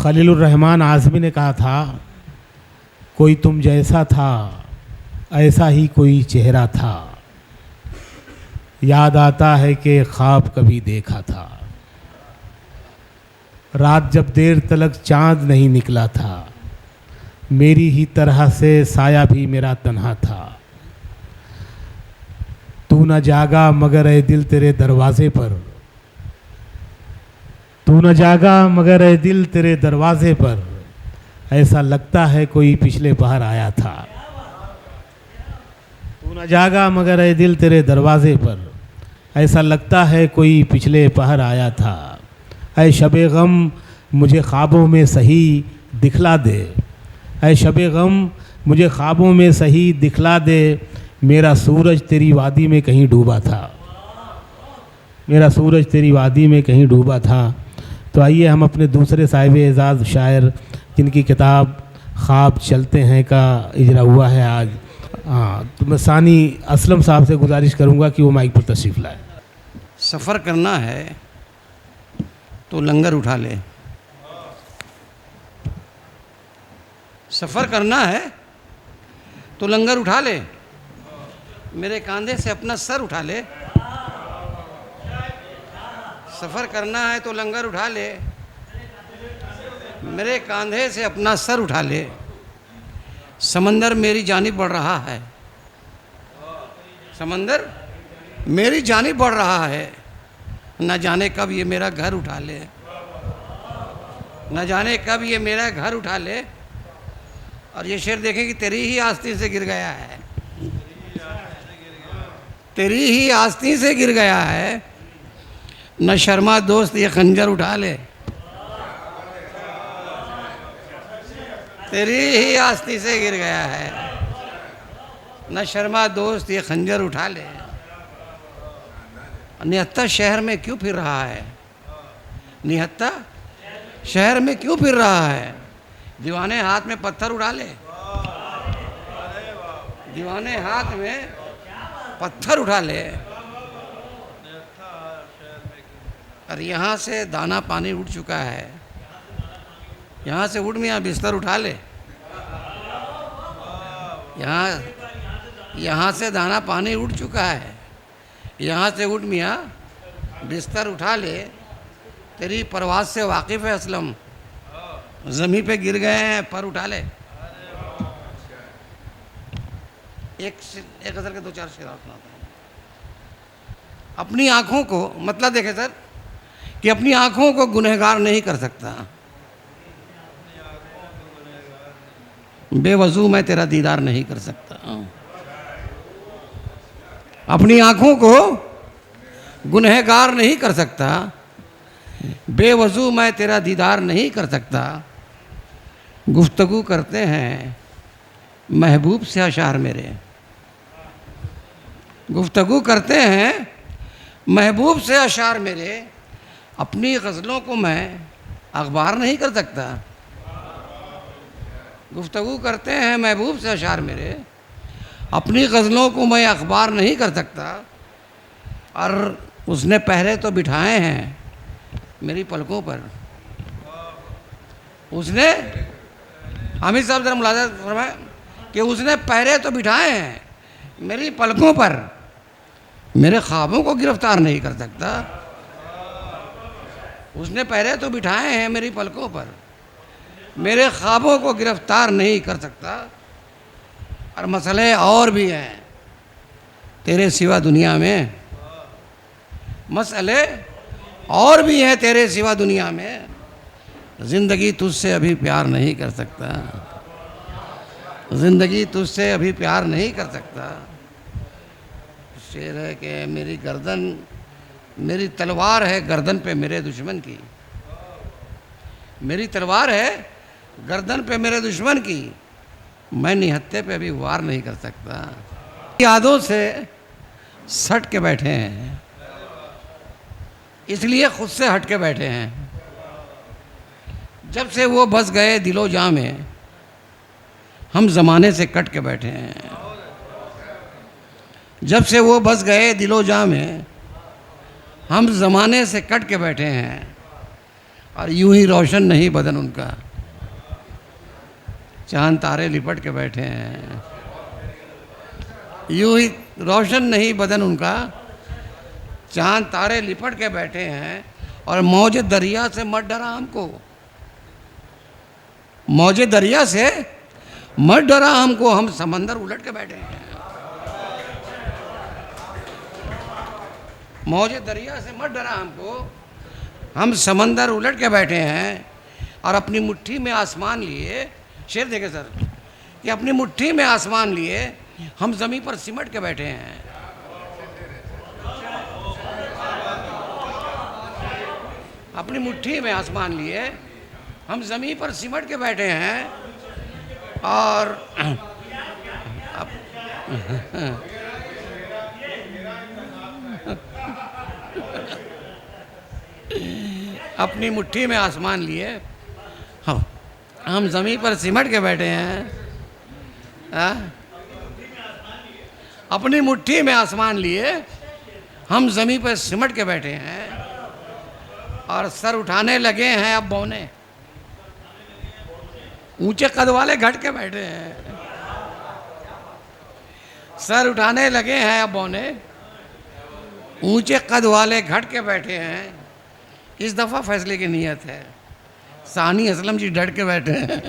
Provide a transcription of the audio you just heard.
खलीलुर रहमान आज़मी ने कहा था, कोई तुम जैसा था ऐसा ही कोई चेहरा था, याद आता है कि ख्वाब कभी देखा था। रात जब देर तलक चाँद नहीं निकला था, मेरी ही तरह से साया भी मेरा तन्हा था। तू न जागा मगर ए दिल तेरे दरवाज़े पर, तू न जागा मगर ए दिल तेरे दरवाज़े पर, ऐसा लगता है कोई पिछले पहर आया था। तू न जागा मगर ए दिल तेरे दरवाज़े पर, ऐसा लगता है कोई पिछले पहर आया था। ऐ शबे गम मुझे ख्वाबों में सही दिखला दे, ऐ शबे गम मुझे ख्वाबों में सही दिखला दे, मेरा सूरज तेरी वादी में कहीं डूबा था, मेरा सूरज तेरी वादी में कहीं डूबा था। तो आइए हम अपने दूसरे साहिब एजाज़ शायर जिनकी किताब ख्वाब चलते हैं का इजरा हुआ है आज, तो मैं सानी असलम साहब से गुजारिश करूंगा कि वो माइक पर तशरीफ़ लाए। सफ़र करना है तो लंगर उठा ले, सफ़र करना है तो लंगर उठा ले, मेरे कंधे से अपना सर उठा ले। सफ़र करना है तो लंगर उठा ले, मेरे कंधे से अपना सर उठा ले। समंदर मेरी जानिब बढ़ रहा है, समंदर मेरी जानिब बढ़ रहा है, न जाने कब ये मेरा घर उठा ले, न जाने कब ये मेरा घर उठा ले। और ये शेर देखें कि तेरी ही आस्तीन से गिर गया है, तेरी ही आस्तीन से गिर गया है, न शर्मा दोस्त ये खंजर उठा ले, तेरी ही आस्तीन से गिर गया है, न शर्मा दोस्त ये खंजर उठा ले। निहत्ता शहर में क्यों फिर रहा है, निहत्ता शहर में क्यों फिर रहा है, दीवाने हाथ में पत्थर उठा ले, दीवाने हाथ में पत्थर उठा ले। और यहाँ से दाना पानी उठ चुका है, यहाँ से उठ मियाँ बिस्तर उठा ले, यहाँ से दाना पानी उठ चुका है, यहाँ से उठ मियाँ बिस्तर उठा ले। तेरी परवाज़ से वाकिफ़ है असलम, ज़मीन पे गिर गए हैं पर उठा ले। एक गज़ल के दो चार शेर सुनाता हूँ। अपनी आँखों को, मतलब देखे सर कि अपनी आँखों को गुनहगार नहीं कर सकता, बेवजू मैं तेरा दीदार नहीं कर सकता। अपनी आँखों को गुनहगार नहीं कर सकता, बेवजू मैं तेरा दीदार नहीं कर सकता। गुफ्तगू करते हैं महबूब से अशार मेरे, गुफ्तगू करते हैं महबूब से अशार मेरे, अपनी गज़लों को मैं अखबार नहीं कर सकता। गुफ्तगू करते हैं महबूब से अशार मेरे, अपनी गज़लों को मैं अखबार नहीं कर सकता। और उसने पहरे तो बिठाए हैं मेरी पलकों पर, उसने, हामिद साहब ज़रा मुलाज़ा फरमाए कि उसने पहरे तो बिठाए हैं मेरी पलकों पर, मेरे ख्वाबों को गिरफ्तार नहीं कर सकता। उसने पहरे तो बिठाए हैं मेरी पलकों पर, मेरे ख्वाबों को गिरफ्तार नहीं कर सकता। और मसले और भी हैं तेरे सिवा दुनिया में, मसले और भी हैं तेरे सिवा दुनिया में, ज़िंदगी तुझसे अभी प्यार नहीं कर सकता, ज़िंदगी तुझसे अभी प्यार नहीं कर सकता। शेर है कि मेरी गर्दन, मेरी तलवार है गर्दन पे मेरे दुश्मन की, मेरी तलवार है गर्दन पे मेरे दुश्मन की, मैं निहत्ते पे अभी वार नहीं कर सकता। यादों से सट के बैठे हैं, इसलिए खुद से हट के बैठे हैं। जब से वो बस गए दिलो जां में, हम ज़माने से कट के बैठे हैं। जब से वो बस गए दिलो जां में, हम ज़माने से कट के बैठे हैं। और यूं ही रोशन नहीं बदन उनका, चांद तारे लिपट के बैठे हैं। यूं ही रोशन नहीं बदन उनका, चांद तारे लिपट के बैठे हैं। और मौज दरिया से मत डरा हमको, मौज दरिया से मत डरा हमको, हम समंदर उलट के बैठे हैं। मौज दरिया से मत डरा हमको, हम समंदर उलट के बैठे हैं। और अपनी मुट्ठी में आसमान लिए, शेर देखे सर, कि अपनी मुट्ठी में आसमान लिए हम ज़मीन पर सिमट के बैठे हैं। अपनी मुट्ठी में आसमान लिए हम ज़मीन पर सिमट के बैठे हैं। और अपनी मुट्ठी में आसमान लिए हम ज़मीन पर सिमट के बैठे हैं। अपनी मुट्ठी में आसमान लिए हम ज़मीन पर सिमट के बैठे हैं। और सर उठाने लगे हैं अब बौने, ऊंचे कद वाले घट के बैठे हैं। सर उठाने लगे हैं अब बौने, ऊंचे कद वाले घट के बैठे हैं। इस दफ़ा फैसले की नीयत है, सानी असलम जी डट के बैठे हैं।